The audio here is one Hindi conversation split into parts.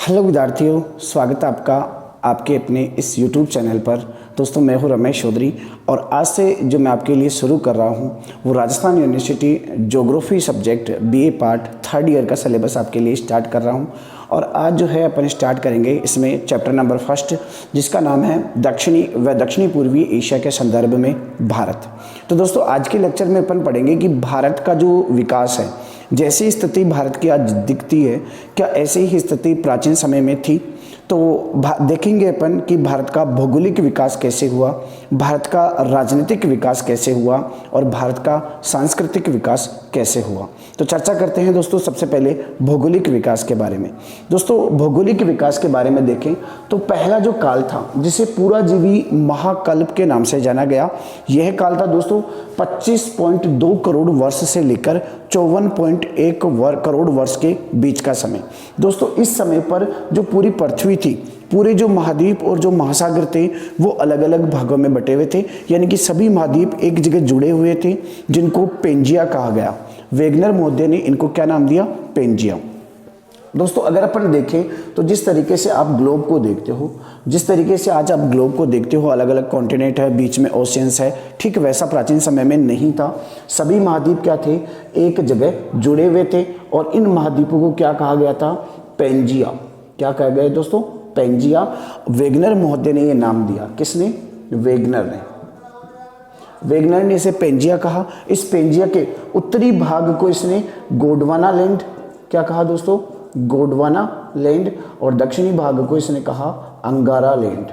हेलो विद्यार्थियों, स्वागत है आपका आपके अपने इस YouTube चैनल पर। दोस्तों, मैं हूं रमेश चौधरी और आज से जो मैं आपके लिए शुरू कर रहा हूं वो Rajasthan university geography subject BA part third year का सिलेबस आपके लिए स्टार्ट कर रहा हूं। और आज जो है अपन स्टार्ट करेंगे इसमें चैप्टर नंबर फर्स्ट, जिसका नाम है दक्षिणी व दक्षिणी पूर्वी एशिया के संदर्भ में भारत। तो दोस्तों, आज के लेक्चर में अपन पढ़ेंगे कि भारत का जो विकास है, जैसी स्थिति भारत की आज दिखती है, क्या ऐसी ही स्थिति प्राचीन समय में थी। तो देखेंगे अपन कि भारत का भौगोलिक विकास कैसे हुआ, भारत का राजनीतिक विकास कैसे हुआ और भारत का सांस्कृतिक विकास कैसे हुआ। तो चर्चा करते हैं दोस्तों सबसे पहले भौगोलिक विकास के बारे में। दोस्तों, भौगोलिक विकास के बारे में देखें तो पहला जो काल था जिसे पुराजीवी महाकल्प के नाम से जाना गया, यह काल था दोस्तों 25.2 करोड़ वर्ष से लेकर 54.1 करोड़ वर्ष के बीच का समय। दोस्तों, इस समय पर जो पूरी पृथ्वी थी, पूरे जो महाद्वीप और जो महासागर थे वो अलग अलग भागों में बटे हुए थे, यानी कि सभी महाद्वीप एक जगह जुड़े हुए थे, जिनको पेंजिया कहा गया। वेगनर महोदय ने इनको क्या नाम दिया? पेंजिया। दोस्तों, अगर अपन देखें तो जिस तरीके से आप ग्लोब को देखते हो, जिस तरीके से आज आप ग्लोब को देखते हो, अलग अलग कॉन्टिनेंट है, बीच में ओशियंस है, ठीक वैसा प्राचीन समय में नहीं था। सभी महाद्वीप क्या थे? एक जगह जुड़े हुए थे और इन महाद्वीपों को क्या कहा गया था? पेंजिया। क्या कहा गया दोस्तों? पेंजिया। वेगनर महोदय ने ये नाम दिया। किसने? वेगनर ने। वेगनर ने इसे पेंजिया कहा। इस पेंजिया के उत्तरी भाग को इसने गोंडवाना लैंड क्या कहा दोस्तों? गोंडवाना लैंड। और दक्षिणी भाग को इसने कहा अंगारा लैंड।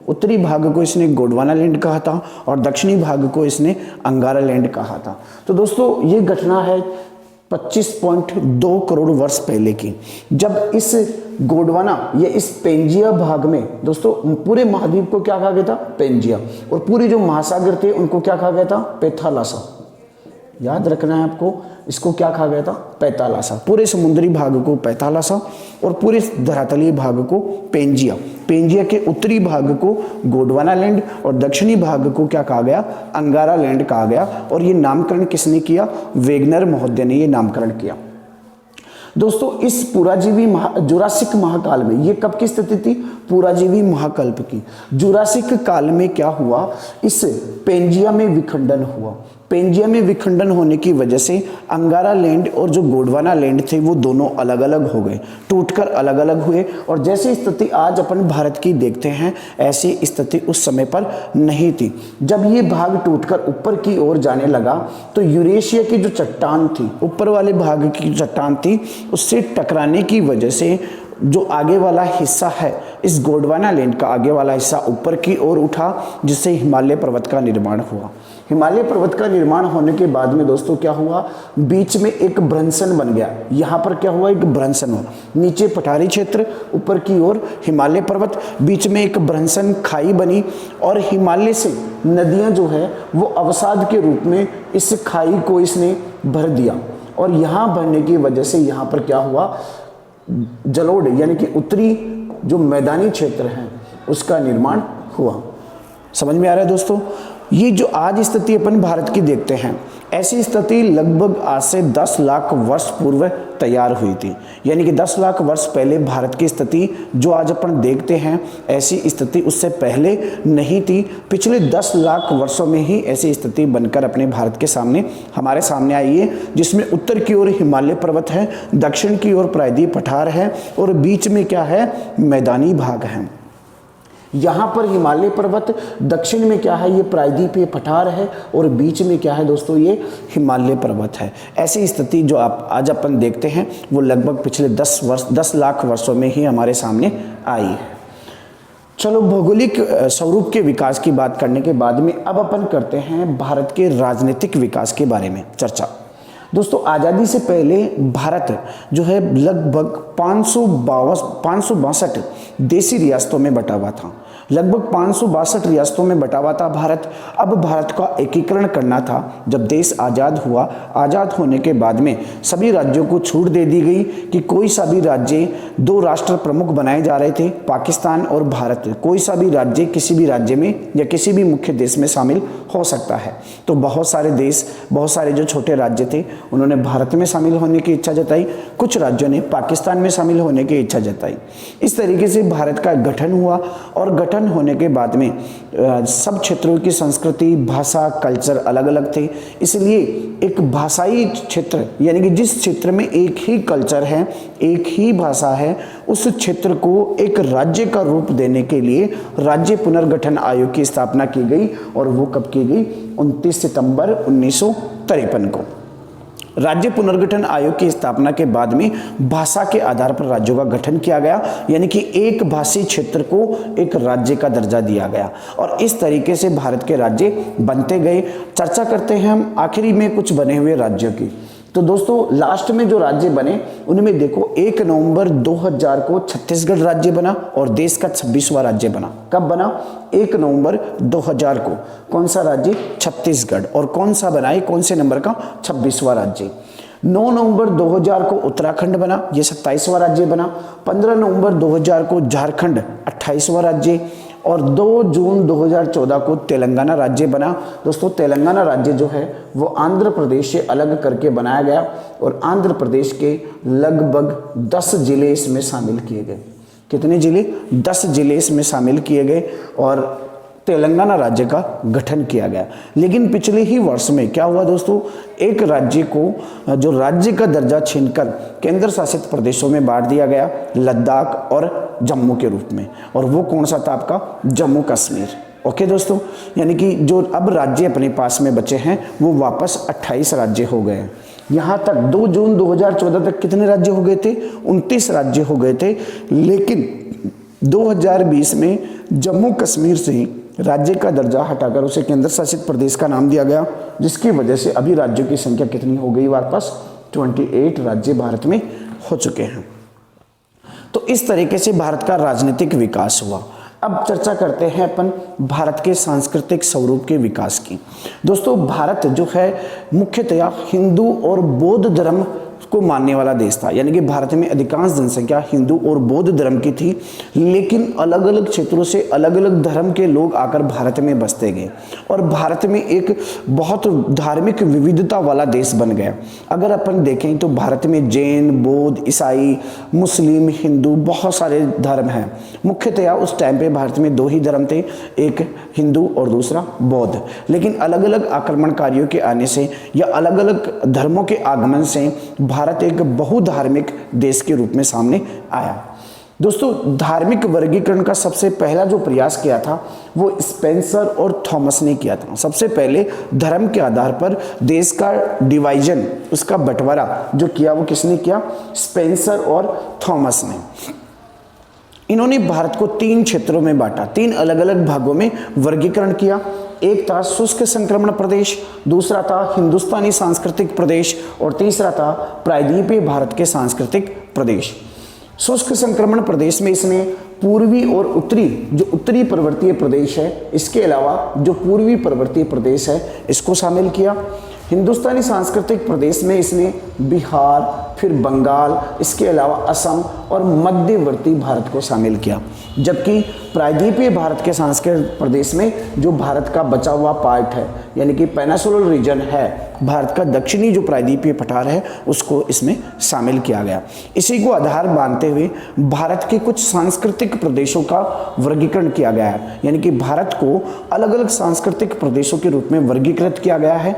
उत्तरी भाग को इसने गोंडवाना लैंड कहा था और दक्षिणी भाग को इसने अंगारा लैंड कहा था। तो दोस्तों, ये घटना है 25.2 करोड़ वर्ष पहले की, जब इस गोंडवाना या इस पेंजिया भाग में दोस्तों पूरे महाद्वीप को क्या कहा गया था? पेंजिया। और पूरे जो महासागर थे उनको क्या कहा गया था? पैथालासा। याद रखना है आपको, इसको क्या कहा गया था? पैथालासा। पूरे समुद्री भाग को पैथालासा और पूरे धरातलीय भाग को पेंजिया। पेंजिया के उत्तरी भाग को गोंडवाना लैंड और दक्षिणी भाग को क्या कहा गया? अंगारा लैंड कहा गया। और ये नामकरण किसने किया? वेगनर महोदय ने ये नामकरण किया। दोस्तों, इस पुराजीवी जुरासिक महाकाल में, ये कब की स्थिति थी? पुराजीवी महाकल्प की। जुरासिक काल में क्या हुआ? इस पेंजिया में विखंडन हुआ। पेंजिया में विखंडन होने की वजह से अंगारा लैंड और जो गोंडवाना लैंड थे वो दोनों अलग अलग हो गए, टूटकर अलग अलग हुए। और जैसी स्थिति आज अपन भारत की देखते हैं, ऐसी स्थिति उस समय पर नहीं थी। जब ये भाग टूटकर ऊपर की ओर जाने लगा तो यूरेशिया की जो चट्टान थी, ऊपर वाले भाग की जो चट्टान थी, उससे टकराने की वजह से जो आगे वाला हिस्सा है, इस गोंडवाना लैंड का आगे वाला हिस्सा ऊपर की ओर उठा, जिससे हिमालय पर्वत का निर्माण हुआ। हिमालय पर्वत का निर्माण होने के बाद में दोस्तों क्या हुआ? बीच में एक भ्रंशन बन गया। यहाँ पर क्या हुआ? एक भ्रंशन हुआ। नीचे पठारी क्षेत्र, ऊपर की ओर हिमालय पर्वत, बीच में एक भ्रंशन खाई बनी और हिमालय से नदियाँ जो है वो अवसाद के रूप में इस खाई को इसने भर दिया। और यहाँ भरने की वजह से यहाँ पर क्या हुआ? जलोढ़ यानी कि उत्तरी जो मैदानी क्षेत्र है उसका निर्माण हुआ। समझ में आ रहा है दोस्तों? ये जो आज स्थिति अपन भारत की देखते हैं, ऐसी स्थिति लगभग आज से 10 लाख वर्ष पूर्व तैयार हुई थी। यानी कि 10 लाख वर्ष पहले भारत की स्थिति जो आज अपन देखते हैं, ऐसी स्थिति उससे पहले नहीं थी। पिछले 10 लाख वर्षों में ही ऐसी स्थिति बनकर अपने भारत के सामने हमारे सामने आई है, जिसमें उत्तर की ओर हिमालय पर्वत है, दक्षिण की ओर प्रायद्वीप पठार है और बीच में क्या है? मैदानी भाग है। यहाँ पर हिमालय पर्वत, दक्षिण में क्या है? ये प्रायद्वीपीय पठार है और बीच में क्या है दोस्तों? ये हिमालय पर्वत है। ऐसी स्थिति जो आप आज अपन देखते हैं वो लगभग पिछले 10 लाख वर्षों में ही हमारे सामने आई है। चलो, भौगोलिक स्वरूप के विकास की बात करने के बाद में अब अपन करते हैं भारत के राजनीतिक विकास के बारे में चर्चा। दोस्तों, आज़ादी से पहले भारत जो है लगभग 562 देशी रियासतों में बटा हुआ था। लगभग 562 रियासतों में बटा हुआ था भारत। अब भारत का एकीकरण करना था। जब देश आज़ाद हुआ, आज़ाद होने के बाद में सभी राज्यों को छूट दे दी गई कि कोई सा भी राज्य, दो राष्ट्र प्रमुख बनाए जा रहे थे, पाकिस्तान और भारत। कोई सा भी राज्य किसी भी राज्य में या किसी भी मुख्य देश में शामिल हो सकता है। तो बहुत सारे देश, बहुत सारे जो छोटे राज्य थे, उन्होंने भारत में शामिल होने की इच्छा जताई। कुछ राज्यों ने पाकिस्तान में शामिल होने की इच्छा जताई। इस तरीके से भारत का गठन हुआ और गठन होने के बाद में सब क्षेत्रों की संस्कृति, भाषा, कल्चर अलग अलग थे। इसलिए एक भाषाई क्षेत्र, यानी कि जिस क्षेत्र में एक ही कल्चर है, एक ही भाषा है, उस क्षेत्र को एक राज्य का रूप देने के लिए राज्य पुनर्गठन आयोग की स्थापना की गई। और वो कब की गई? 29 सितंबर 1953 को। राज्य पुनर्गठन आयोग की स्थापना के बाद में भाषा के आधार पर राज्यों का गठन किया गया, यानी कि एक भाषी क्षेत्र को एक राज्य का दर्जा दिया गया और इस तरीके से भारत के राज्य बनते गए। चर्चा करते हैं हम आखिरी में कुछ बने हुए राज्यों की। तो दोस्तों, लास्ट में जो राज्य बने उनमें देखो, 1 नवंबर 2000 को छत्तीसगढ़ राज्य बना और देश का 26वां राज्य बना। कब बना? 1 नवंबर 2000 को। कौन सा राज्य? छत्तीसगढ़। और कौन सा बना है? कौन से नंबर का? 26वां राज्य। 9 नवंबर 2000 को उत्तराखंड बना, ये 27वां राज्य बना। 15 नवंबर 2000 को झारखंड 28वां राज्य और 2 जून 2014 को तेलंगाना राज्य बना। दोस्तों, तेलंगाना राज्य जो है वो आंध्र प्रदेश से अलग करके बनाया गया और आंध्र प्रदेश के लगभग 10 जिले इसमें शामिल किए गए। कितने जिले? 10 जिले इसमें शामिल किए गए और तेलंगाना राज्य का गठन किया गया। लेकिन पिछले ही वर्ष में क्या हुआ दोस्तों? एक राज्य को जो राज्य का दर्जा छीनकर केंद्र शासित प्रदेशों में बांट दिया गया, लद्दाख और जम्मू के रूप में। और वो कौन सा था आपका? जम्मू कश्मीर। ओके दोस्तों, यानी कि जो अब राज्य अपने पास में बचे हैं वो वापस 28 राज्य हो गए। यहाँ तक 2 जून 2014 तक कितने राज्य हो गए थे? 29 राज्य हो गए थे। लेकिन 2020 में जम्मू कश्मीर से राज्य का दर्जा हटाकर उसे केंद्र शासित प्रदेश का नाम दिया गया, जिसकी वजह से अभी राज्यों की संख्या कितनी हो गई? वापस 28 राज्य भारत में हो चुके हैं। तो इस तरीके से भारत का राजनीतिक विकास हुआ। अब चर्चा करते हैं अपन भारत के सांस्कृतिक स्वरूप के विकास की। दोस्तों, भारत जो है मुख्यतया हिंदू और बौद्ध धर्म को मानने वाला देश था, यानी कि भारत में अधिकांश जनसंख्या हिंदू और बौद्ध धर्म की थी। लेकिन अलग अलग क्षेत्रों से अलग अलग धर्म के लोग आकर भारत में बसते गए और भारत में एक बहुत धार्मिक विविधता वाला देश बन गया। अगर अपन देखें तो भारत में जैन, बौद्ध, ईसाई, मुस्लिम, हिंदू बहुत सारे धर्म हैं। मुख्यतया उस टाइम पे भारत में 2 ही धर्म थे, एक हिंदू और दूसरा बौद्ध। लेकिन अलग अलग आक्रमणकारियों के आने से या अलग अलग धर्मों के आगमन से भारत एक बहुधार्मिक देश के रूप में सामने आया। दोस्तों, धार्मिक वर्गीकरण का सबसे पहला जो प्रयास किया था वो स्पेंसर और थॉमस ने किया था। सबसे पहले धर्म के आधार पर देश का डिवाइजन, उसका बंटवारा जो किया वो किसने किया? स्पेंसर और थॉमस ने। इन्होंने भारत को 3 क्षेत्रों में बांटा, 3 अलग अलग भागों में वर्गीकरण किया। एक था शुष्क संक्रमण प्रदेश, दूसरा था हिंदुस्तानी सांस्कृतिक प्रदेश और तीसरा था प्रायद्वीपीय भारत के सांस्कृतिक प्रदेश। शुष्क संक्रमण प्रदेश में इसने पूर्वी और उत्तरी, जो उत्तरी पर्वतीय प्रदेश है, इसके अलावा जो पूर्वी पर्वतीय प्रदेश है, इसको शामिल किया। हिंदुस्तानी सांस्कृतिक प्रदेश में इसने बिहार, फिर बंगाल, इसके अलावा असम और मध्यवर्ती भारत को शामिल किया। जबकि प्रायद्वीपीय भारत के सांस्कृतिक प्रदेश में जो भारत का बचा हुआ पार्ट है, यानी कि पेनिनसुलर रीजन है, भारत का दक्षिणी जो प्रायद्वीपीय पठार है, उसको इसमें शामिल किया गया। इसी को आधार मानते हुए भारत के कुछ सांस्कृतिक प्रदेशों का वर्गीकरण किया गया है, यानी कि भारत को अलग अलग सांस्कृतिक प्रदेशों के रूप में वर्गीकृत किया गया है।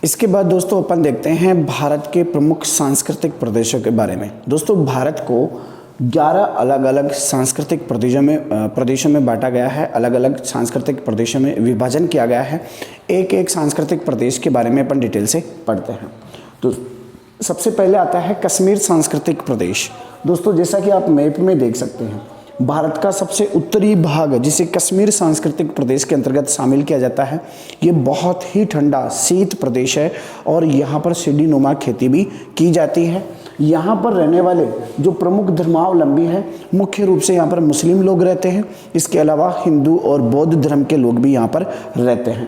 इसके बाद दोस्तों अपन देखते हैं भारत के प्रमुख सांस्कृतिक प्रदेशों के बारे में। दोस्तों, भारत को 11 अलग अलग सांस्कृतिक प्रदेशों में बांटा गया है, अलग अलग सांस्कृतिक प्रदेशों में विभाजन किया गया है। एक एक सांस्कृतिक प्रदेश के बारे में अपन डिटेल से पढ़ते हैं। तो सबसे पहले आता है कश्मीर सांस्कृतिक प्रदेश। दोस्तों, जैसा कि आप मैप में देख सकते हैं, भारत का सबसे उत्तरी भाग जिसे कश्मीर सांस्कृतिक प्रदेश के अंतर्गत शामिल किया जाता है, ये बहुत ही ठंडा शीत प्रदेश है और यहाँ पर सीढ़ीनुमा खेती भी की जाती है। यहाँ पर रहने वाले जो प्रमुख धर्मावलंबी हैं मुख्य रूप से यहाँ पर मुस्लिम लोग रहते हैं। इसके अलावा हिंदू और बौद्ध धर्म के लोग भी यहाँ पर रहते हैं।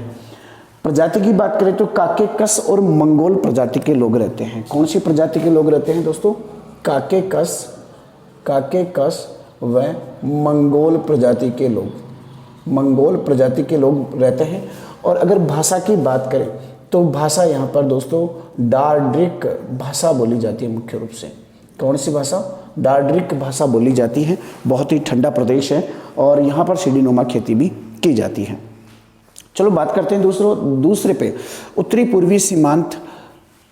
प्रजाति की बात करें तो काके कस और मंगोल प्रजाति के लोग रहते हैं। कौन सी प्रजाति के लोग रहते हैं दोस्तों? काके कस व मंगोल प्रजाति के लोग, मंगोल प्रजाति के लोग रहते हैं। और अगर भाषा की बात करें तो भाषा यहाँ पर दोस्तों डार्ड्रिक भाषा बोली जाती है मुख्य रूप से। कौन सी भाषा? डार्ड्रिक भाषा बोली जाती है। बहुत ही ठंडा प्रदेश है और यहाँ पर सीढ़ीनुमा खेती भी की जाती है। चलो बात करते हैं दूसरे पे, उत्तरी पूर्वी सीमांत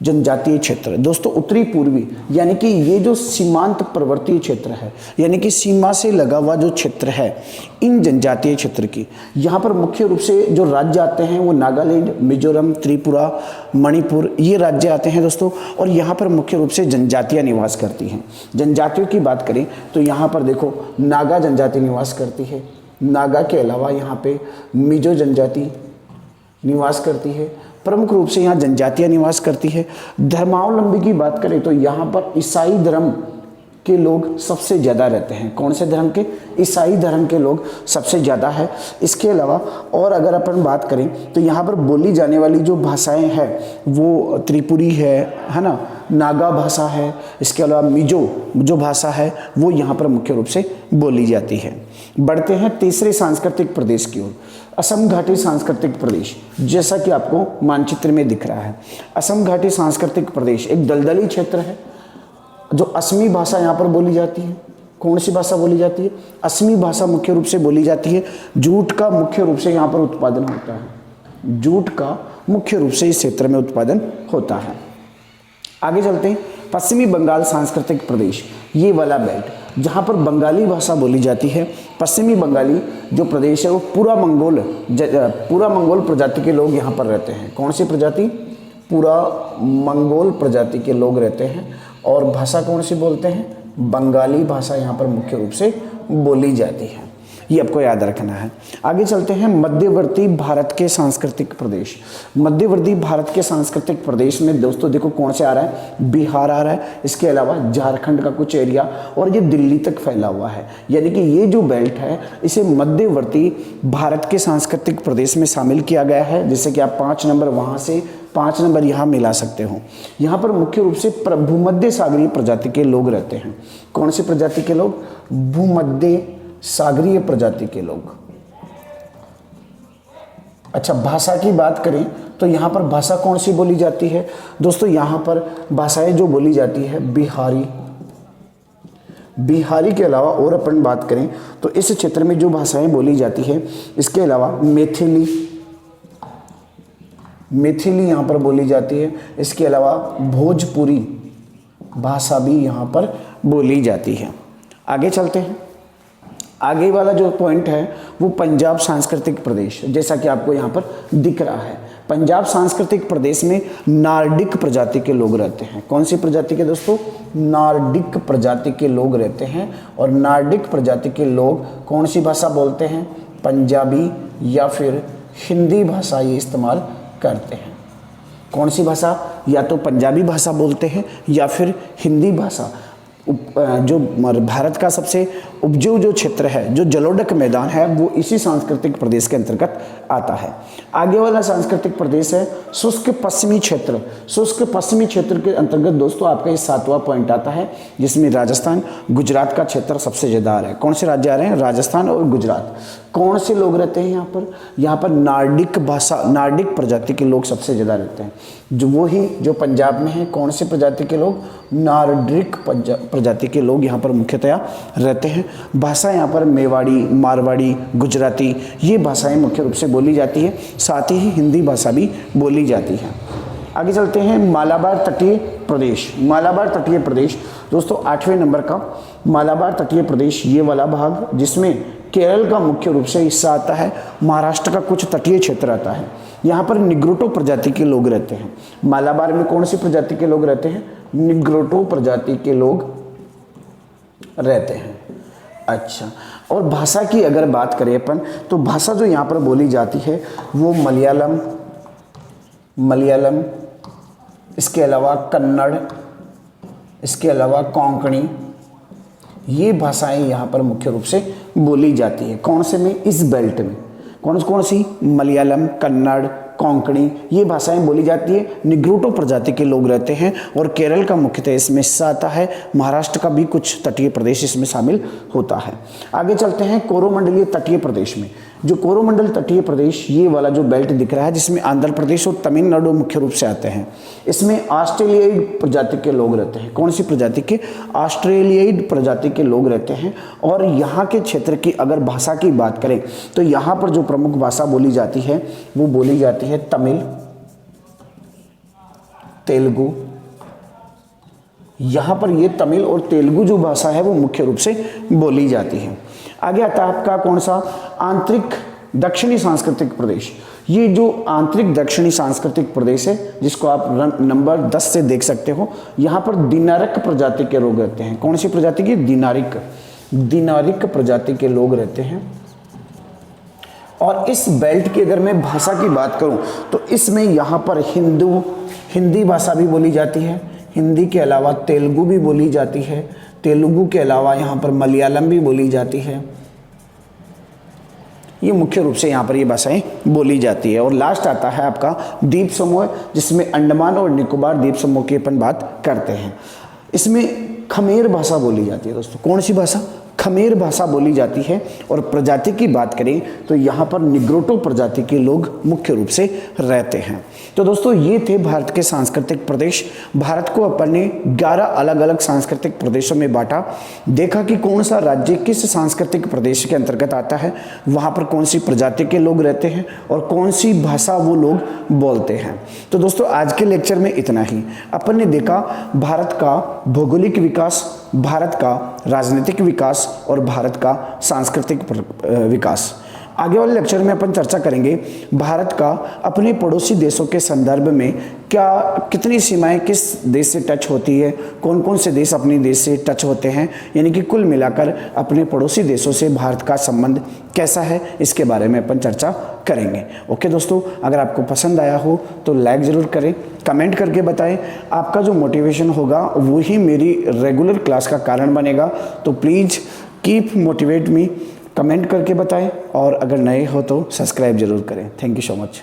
जनजातीय क्षेत्र। दोस्तों उत्तरी पूर्वी यानी कि ये जो सीमांत पर्वतीय क्षेत्र है, यानी कि सीमा से लगा हुआ जो क्षेत्र है, इन जनजातीय क्षेत्र की यहाँ पर मुख्य रूप से जो राज्य आते हैं वो नागालैंड, मिजोरम, त्रिपुरा, मणिपुर, ये राज्य आते हैं दोस्तों। और यहाँ पर मुख्य रूप से जनजातियाँ निवास करती हैं। जनजातियों की बात करें तो यहाँ पर देखो नागा जनजाति निवास करती है। नागा के अलावा यहाँ पे मिजो जनजाति निवास करती है। प्रमुख रूप से यहाँ जनजातियाँ निवास करती है। धर्मावलंबी की बात करें तो यहाँ पर ईसाई धर्म के लोग सबसे ज़्यादा रहते हैं। कौन से धर्म के? ईसाई धर्म के लोग सबसे ज़्यादा है। इसके अलावा और अगर अपन बात करें तो यहाँ पर बोली जाने वाली जो भाषाएं हैं वो त्रिपुरी है ना, नागा भाषा है। इसके अलावा मिजो जो भाषा है वो यहाँ पर मुख्य रूप से बोली जाती है। बढ़ते हैं तीसरे सांस्कृतिक प्रदेश की ओर, असम घाटी सांस्कृतिक प्रदेश। जैसा कि आपको मानचित्र में दिख रहा है, असम घाटी सांस्कृतिक प्रदेश एक दलदली क्षेत्र है। जो असमी भाषा यहाँ पर बोली जाती है। कौन सी भाषा बोली जाती है? असमी भाषा मुख्य रूप से बोली जाती है। जूट का मुख्य रूप से यहाँ पर उत्पादन होता है। जूट का मुख्य रूप से इस क्षेत्र में उत्पादन होता है। आगे चलते हैं, पश्चिमी बंगाल सांस्कृतिक प्रदेश, ये वाला बेल्ट जहाँ पर बंगाली भाषा बोली जाती है। पश्चिमी बंगाली जो प्रदेश है वो पूरा मंगोल प्रजाति के लोग यहाँ पर रहते हैं। कौन सी प्रजाति? पूरा मंगोल प्रजाति के लोग रहते हैं। और भाषा कौन सी बोलते हैं? बंगाली भाषा यहाँ पर मुख्य रूप से बोली जाती है। ये आपको याद रखना है। आगे चलते हैं मध्यवर्ती भारत के सांस्कृतिक प्रदेश। मध्यवर्ती भारत के सांस्कृतिक प्रदेश में दोस्तों देखो कौन से आ रहा है? बिहार आ रहा है। इसके अलावा झारखंड का कुछ एरिया और ये दिल्ली तक फैला हुआ है। यानी कि ये जो बेल्ट है इसे मध्यवर्ती भारत के सांस्कृतिक प्रदेश में शामिल किया गया है। जैसे कि आप 5 नंबर वहाँ से 5 नंबर यहाँ मिला सकते हो। यहाँ पर मुख्य रूप से भूमध्य सागरीय प्रजाति के लोग रहते हैं। कौन सी प्रजाति के लोग? भूमध्य सागरीय प्रजाति के लोग। अच्छा, भाषा की बात करें तो यहाँ पर भाषा कौन सी बोली जाती है? दोस्तों यहाँ पर भाषाएं जो बोली जाती है बिहारी के अलावा और अपन बात करें तो इस क्षेत्र में जो भाषाएं बोली जाती है, इसके अलावा मैथिली यहाँ पर बोली जाती है। इसके अलावा भोजपुरी भाषा भी यहाँ पर बोली जाती है। आगे चलते हैं। आगे वाला जो पॉइंट है वो पंजाब सांस्कृतिक प्रदेश, जैसा कि आपको यहाँ पर दिख रहा है। पंजाब सांस्कृतिक प्रदेश में नार्डिक प्रजाति के लोग रहते हैं। कौन सी प्रजाति के दोस्तों? नार्डिक प्रजाति के लोग रहते हैं। और नार्डिक प्रजाति के लोग कौन सी भाषा बोलते हैं? पंजाबी या फिर हिंदी भाषा ये इस्तेमाल करते हैं। कौन सी भाषा? या तो पंजाबी भाषा बोलते हैं या फिर हिंदी भाषा। जो भारत का सबसे उपजाऊ जो क्षेत्र है, जो जलोढ़ मैदान है, वो इसी सांस्कृतिक प्रदेश के अंतर्गत आता है। आगे वाला सांस्कृतिक प्रदेश है शुष्क पश्चिमी क्षेत्र। शुष्क पश्चिमी क्षेत्र के अंतर्गत दोस्तों आपका ये 7वां पॉइंट आता है, जिसमें राजस्थान, गुजरात का क्षेत्र सबसे ज़्यादा आ रहा है। कौन से राज्य आ रहे हैं? राजस्थान और गुजरात। कौन से लोग रहते हैं यहाँ पर? यहाँ पर नार्डिक प्रजाति के लोग सबसे ज़्यादा रहते हैं। जो पंजाब में है, कौन से प्रजाति के लोग? नार्डिक प्रजाति के लोग यहाँ पर मुख्यतया रहते हैं। भाषा यहाँ पर मेवाड़ी, मारवाड़ी, गुजराती ये भाषाएं मुख्य रूप से बोली जाती है। साथ ही हिंदी भाषा भी बोली जाती है। आगे चलते हैं मालाबार तटीय प्रदेश। मालाबार तटीय प्रदेश दोस्तों 8वें नंबर का मालाबार तटीय प्रदेश, ये वाला भाग जिसमें केरल का मुख्य रूप से हिस्सा आता है, महाराष्ट्र का कुछ तटीय क्षेत्र आता है। यहाँ पर निग्रोटो प्रजाति के लोग रहते हैं। मालाबार में कौन सी प्रजाति के लोग रहते हैं? निग्रोटो प्रजाति के लोग रहते हैं। अच्छा, और भाषा की अगर बात करें अपन तो भाषा जो यहाँ पर बोली जाती है वो मलयालम, इसके अलावा कन्नड़, इसके अलावा कोंकणी, ये भाषाएं यहाँ पर मुख्य रूप से बोली जाती है। कौन से में? इस बेल्ट में। कौन सी? मलयालम, कन्नड़, कोंकणी, ये भाषाएं बोली जाती है। निग्रोटो प्रजाति के लोग रहते हैं और केरल का मुख्यतः इसमें हिस्सा आता है। महाराष्ट्र का भी कुछ तटीय प्रदेश इसमें शामिल होता है। आगे चलते हैं कोरोमंडलीय तटीय प्रदेश में। जो कोरोमंडल तटीय प्रदेश, ये वाला जो बेल्ट दिख रहा है, जिसमें आंध्र प्रदेश और तमिलनाडु मुख्य रूप से आते हैं, इसमें ऑस्ट्रेलियाई प्रजाति के लोग रहते हैं। कौन सी प्रजाति के? ऑस्ट्रेलियाई प्रजाति के लोग रहते हैं। और यहाँ के क्षेत्र की अगर भाषा की बात करें तो यहाँ पर जो प्रमुख भाषा बोली जाती है वो बोली जाती है तमिल, तेलुगु। यहाँ पर ये तमिल और तेलुगु जो भाषा है वो मुख्य रूप से बोली जाती है। आगे आता है आपका कौन सा? आंतरिक दक्षिणी सांस्कृतिक प्रदेश। ये जो आंतरिक दक्षिणी सांस्कृतिक प्रदेश है, जिसको आप नंबर 10 से देख सकते हो, यहाँ पर दिनारिक प्रजाति के लोग रहते हैं। कौन सी प्रजाति की? दिनारिक प्रजाति के लोग रहते हैं। और इस बेल्ट की अगर मैं भाषा की बात करूं तो इसमें यहाँ पर हिंदी भाषा भी बोली जाती है। हिंदी के अलावा तेलुगु भी बोली जाती है। तेलुगु के अलावा यहाँ पर मलयालम भी बोली जाती है। ये मुख्य रूप से यहाँ पर ये भाषाएं बोली जाती है। और लास्ट आता है आपका द्वीप समूह, जिसमें अंडमान और निकोबार द्वीप समूह की अपन बात करते हैं। इसमें खमेर भाषा बोली जाती है दोस्तों। कौन सी भाषा? खमेर भाषा बोली जाती है। और प्रजाति की बात करें तो यहाँ पर निग्रोटो प्रजाति के लोग मुख्य रूप से रहते हैं। तो दोस्तों ये थे भारत के सांस्कृतिक प्रदेश। भारत को अपन ने 11 अलग अलग सांस्कृतिक प्रदेशों में बांटा। देखा कि कौन सा राज्य किस सांस्कृतिक प्रदेश के अंतर्गत आता है, वहाँ पर कौन सी प्रजाति के लोग रहते हैं और कौन सी भाषा वो लोग बोलते हैं। तो दोस्तों आज के लेक्चर में इतना ही। अपन ने देखा भारत का भौगोलिक विकास, भारत का राजनीतिक विकास और भारत का सांस्कृतिक विकास। आगे वाले लेक्चर में अपन चर्चा करेंगे भारत का अपने पड़ोसी देशों के संदर्भ में कितनी सीमाएं किस देश से टच होती है, कौन कौन से देश अपने देश से टच होते हैं, यानी कि कुल मिलाकर अपने पड़ोसी देशों से भारत का संबंध कैसा है, इसके बारे में अपन चर्चा करेंगे। ओके दोस्तों, अगर आपको पसंद आया हो तो लाइक ज़रूर करें, कमेंट करके बताएं। आपका जो मोटिवेशन होगा वही मेरी रेगुलर क्लास का कारण बनेगा। तो please keep motivate me, comment करके बताएं और अगर नए हो तो सब्सक्राइब जरूर करें। Thank you so much.